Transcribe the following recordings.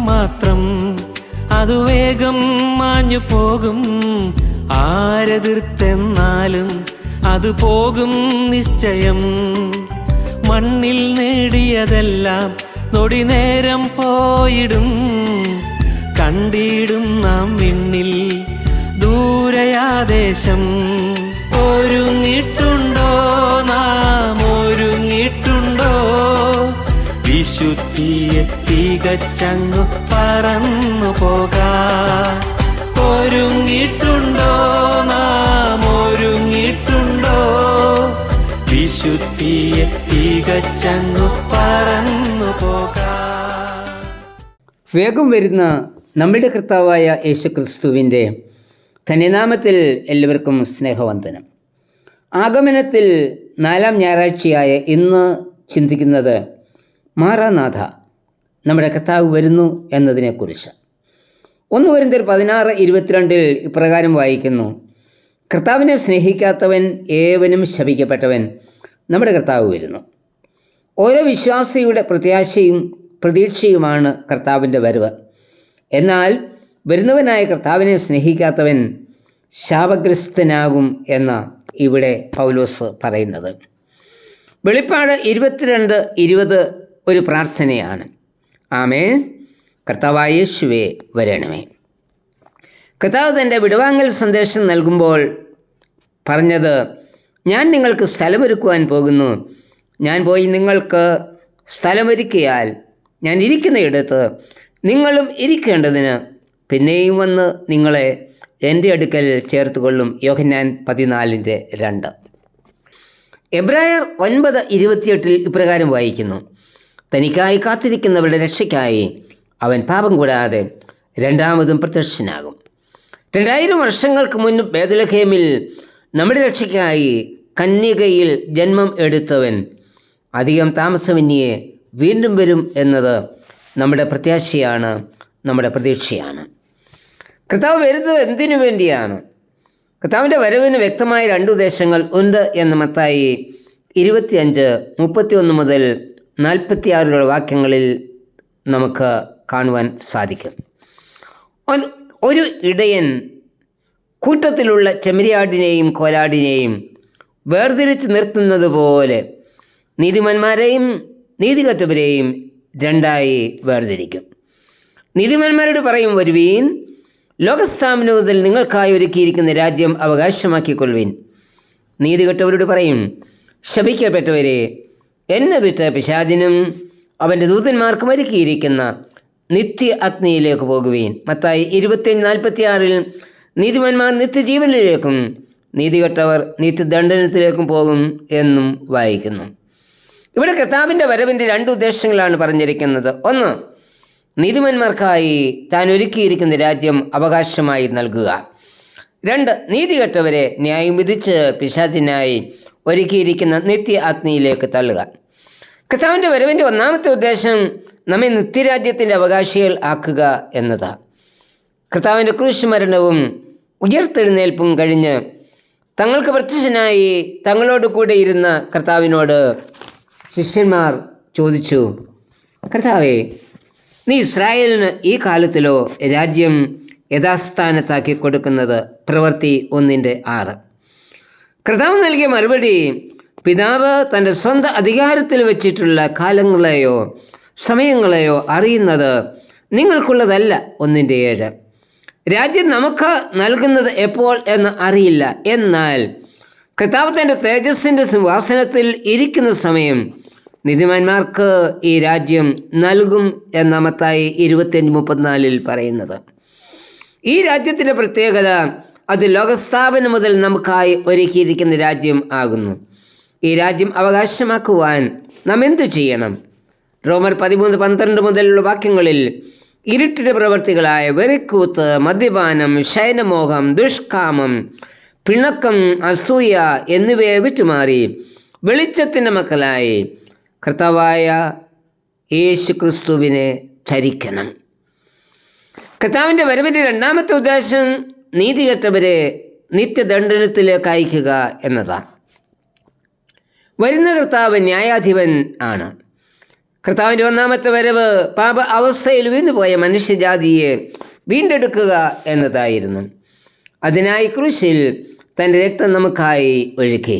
മാത്രം, അതു വേഗം മാഞ്ഞു പോകും. ആരെതിർത്തെന്നാലും അത് പോകും നിശ്ചയം. മണ്ണിൽ നേടിയതെല്ലാം നൊടി നേരം പോയിടും. കണ്ടിടും നാം വിണ്ണിൽ ദൂരയാദേശം. ഒരുങ്ങിട്ടുണ്ടോ നാം, ഒരുങ്ങിട്ടുണ്ടോ? വിശുദ്ധിയെ തികച്ചങ്ങു പറന്നു പോകാം. ഒരുങ്ങിട്ടുണ്ടോ നാം, ഒരുങ്ങിട്ടുണ്ടോ? വിശുദ്ധിയെ തികച്ചങ്ങു പറന്നു പോകാം. വേഗം വരുന്ന നമ്മുടെ കർത്താവായ യേശുക്രിസ്തുവിൻ്റെ ധന്യനാമത്തിൽ എല്ലാവർക്കും സ്നേഹവന്ദനം. ആഗമനത്തിൽ 4-ാം ഞായറാഴ്ചയായ ഇന്ന് ചിന്തിക്കുന്നത് മാറാനാഥ, നമ്മുടെ കർത്താവ് വരുന്നു എന്നതിനെക്കുറിച്ച്. 1 കൊരിന്ത്യർ 16:22 ഇപ്രകാരം വായിക്കുന്നു: കർത്താവിനെ സ്നേഹിക്കാത്തവൻ ഏവനും ശപിക്കപ്പെട്ടവൻ, നമ്മുടെ കർത്താവ് വരുന്നു. ഓരോ വിശ്വാസിയുടെ പ്രതീക്ഷയുമാണ് കർത്താവിൻ്റെ വരവ്. എന്നാൽ വരുന്നവനായ കർത്താവിനെ സ്നേഹിക്കാത്തവൻ ശാപഗ്രസ്തനാകും എന്ന ഇവിടെ പൗലോസ് പറയുന്നത്. വെളിപ്പാട് 22:20 ഒരു പ്രാർത്ഥനയാണ്. ആമേൻ. കർത്താവായ യേശുവേ വരണമേ. കർത്താവ് തൻ്റെ വിടുവാങ്ങൽ സന്ദേശം നൽകുമ്പോൾ പറഞ്ഞത്: ഞാൻ നിങ്ങൾക്ക് സ്ഥലമൊരുക്കുവാൻ പോകുന്നു. ഞാൻ പോയി നിങ്ങൾക്ക് സ്ഥലമൊരുക്കിയാൽ ഞാൻ ഇരിക്കുന്നയിടത്ത് നിങ്ങളും ഇരിക്കേണ്ടതിന് പിന്നെയും വന്ന് നിങ്ങളെ എൻ്റെ അടുക്കൽ ചേർത്തുകൊള്ളും. യോഹന്നാൻ 14:2. എബ്രായർ 9:28 ഇപ്രകാരം വായിക്കുന്നു: തനിക്കായി കാത്തിരിക്കുന്നവരുടെ രക്ഷയ്ക്കായി അവൻ പാപം കൂടാതെ രണ്ടാമതും പ്രത്യക്ഷനാകും. 2000 വർഷങ്ങൾക്ക് മുൻപ് ബേത്ലഹേമിൽ നമ്മുടെ രക്ഷയ്ക്കായി കന്യകയിൽ ജന്മം എടുത്തവൻ അധികം താമസമന്യേ വീണ്ടും വരും എന്നത് നമ്മുടെ പ്രത്യാശയാണ്, നമ്മുടെ പ്രതീക്ഷയാണ്. കർത്താവ് വരുന്നത് എന്തിനു വേണ്ടിയാണ്? കർത്താവിൻ്റെ വരവിന് വ്യക്തമായ 2 ഉദ്ദേശങ്ങൾ ഉണ്ട് എന്ന് മത്തായി 25:31 മുതൽ 46 വാക്യങ്ങളിൽ നമുക്ക് കാണുവാൻ സാധിക്കും. ഒരു ഇടയൻ കൂട്ടത്തിലുള്ള ചെമ്മരിയാടിനെയും കോലാടിനെയും വേർതിരിച്ച് നിർത്തുന്നത് പോലെ നീതിമാന്മാരെയും നീതികെട്ടവരെയും 2ആയി വേർതിരിക്കും. നീതിമാന്മാരോട് പറയും: വരുവീൻ, ലോകസ്ഥാപനം മുതൽ നിങ്ങൾക്കായി ഒരുക്കിയിരിക്കുന്ന രാജ്യം അവകാശമാക്കിക്കൊള്ളുവിൻ. നീതികെട്ടവരോട് പറയും: ശപിക്കപ്പെട്ടവരെ, എന്നെ വിട്ട് പിശാചിനും അവൻ്റെ ദൂതന്മാർക്കും ഒരുക്കിയിരിക്കുന്ന നിത്യ അഗ്നിയിലേക്ക് പോകുവീൻ. മത്തായി 25:46 നീതിമാന്മാർ നിത്യജീവനിലേക്കും നീതികെട്ടവർ നിത്യദണ്ഡനത്തിലേക്കും പോകും എന്നും വായിക്കുന്നു. ഇവിടെ കർത്താവിൻ്റെ വരവിൻ്റെ 2 ഉദ്ദേശങ്ങളാണ് പറഞ്ഞിരിക്കുന്നത്. 1, നീതിമാന്മാർക്കായി താൻ ഒരുക്കിയിരിക്കുന്ന രാജ്യം അവകാശമായി നൽകുക. 2, നീതികെട്ടവരെ ന്യായം വിധിച്ച് പിശാചിനായി ഒരുക്കിയിരിക്കുന്ന നിത്യ അഗ്നിയിലേക്ക് തള്ളുക. കർത്താവിൻ്റെ വരവിൻ്റെ 1-ാമത്തെ ഉദ്ദേശം നമ്മെ നിത്യരാജ്യത്തിൻ്റെ അവകാശികൾ ആക്കുക എന്നതാണ്. കർത്താവിൻ്റെ ക്രൂശുമരണവും ഉയർത്തെഴുന്നേൽപ്പും കഴിഞ്ഞ് തങ്ങൾക്ക് പ്രത്യക്ഷനായി തങ്ങളോട് കൂടെ ഇരുന്ന കർത്താവിനോട് ശിഷ്യന്മാർ ചോദിച്ചു: കർത്താവേ, നീ ഇസ്രായേലിന് ഈ കാലത്തിലോ രാജ്യം യഥാസ്ഥാനത്താക്കി കൊടുക്കുന്നത്? പ്രവൃത്തി 1:6. കർത്താവ് നൽകിയ മറുപടി: പിതാവ് തൻ്റെ സ്വന്തം അധികാരത്തിൽ വെച്ചിട്ടുള്ള കാലങ്ങളെയോ സമയങ്ങളെയോ അറിയുന്നത് നിങ്ങൾക്കുള്ളതല്ല. 1:7. രാജ്യം നമുക്ക് നൽകുന്നത് എപ്പോൾ എന്ന് അറിയില്ല. എന്നാൽ കർത്താവ് തൻ്റെ തേജസ്സിൻ്റെ സിംഹാസനത്തിൽ ഇരിക്കുന്ന സമയം നീതിമാന്മാർക്ക് ഈ രാജ്യം നൽകും എന്ന മത്തായി 25:34 പറയുന്നത്. ഈ രാജ്യത്തിൻ്റെ പ്രത്യേകത അത് ലോകസ്ഥാപനം മുതൽ നമുക്കായി ഒരുക്കിയിരിക്കുന്ന രാജ്യം ആകുന്നു. ഈ രാജ്യം അവകാശമാക്കുവാൻ നാം എന്തു ചെയ്യണം? റോമർ 13:12 മുതലുള്ള വാക്യങ്ങളിൽ ഇരുട്ടിൻ്റെ പ്രവൃത്തികളായ വെറിക്കൂത്ത്, മദ്യപാനം, ശയനമോഹം, ദുഷ്കാമം, പിണക്കം, അസൂയ എന്നിവയെ വിട്ടുമാറി വെളിച്ചത്തിൻ്റെ മക്കളായി കർത്താവായ യേശു ക്രിസ്തുവിനെ ധരിക്കണം. കർത്താവിൻ്റെ വരവിൻ്റെ 2-ാമത്തെ ഉദ്ദേശം നീതികെട്ടവരെ നിത്യദണ്ഡനത്തിലേക്ക് അയക്കുക എന്നതാണ്. വരുന്ന കർത്താവ് ന്യായാധിപൻ ആണ്. കർത്താവിൻ്റെ ഒന്നാമത്തെ വരവ് പാപ അവസ്ഥയിൽ വീണുപോയ മനുഷ്യജാതിയെ വീണ്ടെടുക്കുക എന്നതായിരുന്നു. അതിനായി ക്രൂശിൽ തൻ്റെ രക്തം നമുക്കായി ഒഴുക്കി.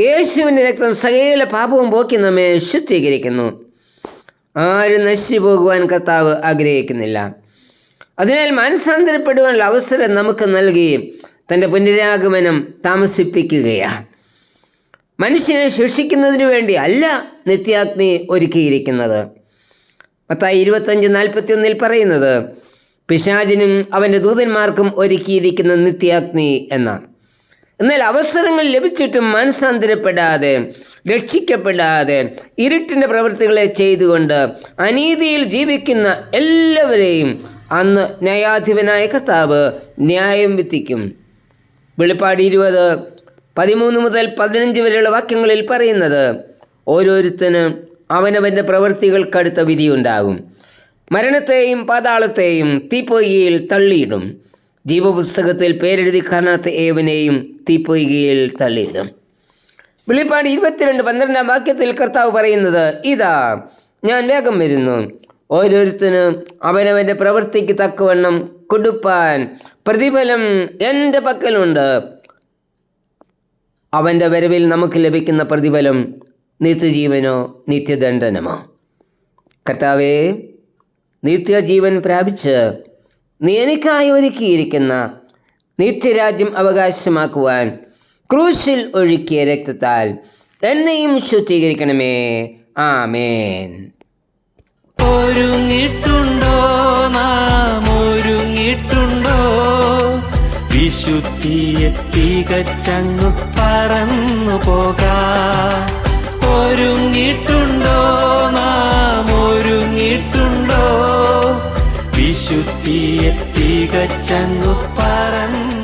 യേശുവിൻ്റെ രക്തം സകല പാപവും പോക്കി നമ്മെ ശുദ്ധീകരിക്കുന്നു. ആരും നശിച്ചു പോകുവാൻ കർത്താവ് ആഗ്രഹിക്കുന്നില്ല. അതിനാൽ മാനസാന്തരപ്പെടുവാനുള്ള അവസരം നമുക്ക് നൽകി തൻ്റെ പുനരാഗമനം താമസിപ്പിക്കുകയാണ്. മനുഷ്യനെ ശിക്ഷിക്കുന്നതിനു വേണ്ടി അല്ല നിത്യാഗ്നി ഒരുക്കിയിരിക്കുന്നത്. മത്തായി 25:41 പറയുന്നത് പിശാചിനും അവൻ്റെ ദൂതന്മാർക്കും ഒരുക്കിയിരിക്കുന്ന നിത്യാഗ്നി എന്നാണ്. എന്നാൽ അവസരങ്ങൾ ലഭിച്ചിട്ടും മാനസാന്തരപ്പെടാതെ, രക്ഷിക്കപ്പെടാതെ, ഇരുട്ടിൻ്റെ പ്രവൃത്തികളെ ചെയ്തുകൊണ്ട് അനീതിയിൽ ജീവിക്കുന്ന എല്ലാവരെയും അന്ന് ന്യായാധിപനായ കർത്താവ് ന്യായം വിധിക്കും. വെളിപ്പാട് 20:13 മുതൽ 15 വരെയുള്ള വാക്യങ്ങളിൽ പറയുന്നത് ഓരോരുത്തനും അവനവൻ്റെ പ്രവൃത്തികൾക്കടുത്ത വിധിയുണ്ടാകും. മരണത്തെയും പാതാളത്തെയും തീപ്പൊയ്കയിൽ തള്ളിയിടും. ജീവപുസ്തകത്തിൽ പേരെഴുതി കാണാത്ത ഏവനെയും തീപ്പൊയ്കയിൽ തള്ളിയിടും. വെളിപ്പാട് 22:12 വാക്യത്തിൽ കർത്താവ് പറയുന്നത് ഇതാ ഞാൻ വേഗം വരുന്നു, ഓരോരുത്തനും അവനവൻ്റെ പ്രവൃത്തിക്ക് തക്കവണ്ണം കൊടുപ്പാൻ പ്രതിഫലം എൻ്റെ പക്കലുണ്ട്. അവൻ്റെ വരവിൽ നമുക്ക് ലഭിക്കുന്ന പ്രതിഫലം നിത്യജീവനോ നിത്യദണ്ഡനമോ? കർത്താവേ, നിത്യജീവൻ പ്രാപിച്ച് നീ എനിക്കായി ഒരുക്കിയിരിക്കുന്ന നിത്യരാജ്യം അവകാശമാക്കുവാൻ ക്രൂശിൽ ഒഴുക്കിയ രക്തത്താൽ എന്നെയും ശുദ്ധീകരിക്കണമേ. ആമേൻ. ഒരുങ്ങിട്ടുണ്ടോ നാം, ഒരുങ്ങിട്ടുണ്ടോ? വിശുദ്ധിയെ തികച്ചങ്ങു പറന്നു പോകാം. ഒരുങ്ങിട്ടുണ്ടോ നാം, ഒരുങ്ങിട്ടുണ്ടോ? വിശുദ്ധിയെ തികച്ചങ്ങു പറന്നു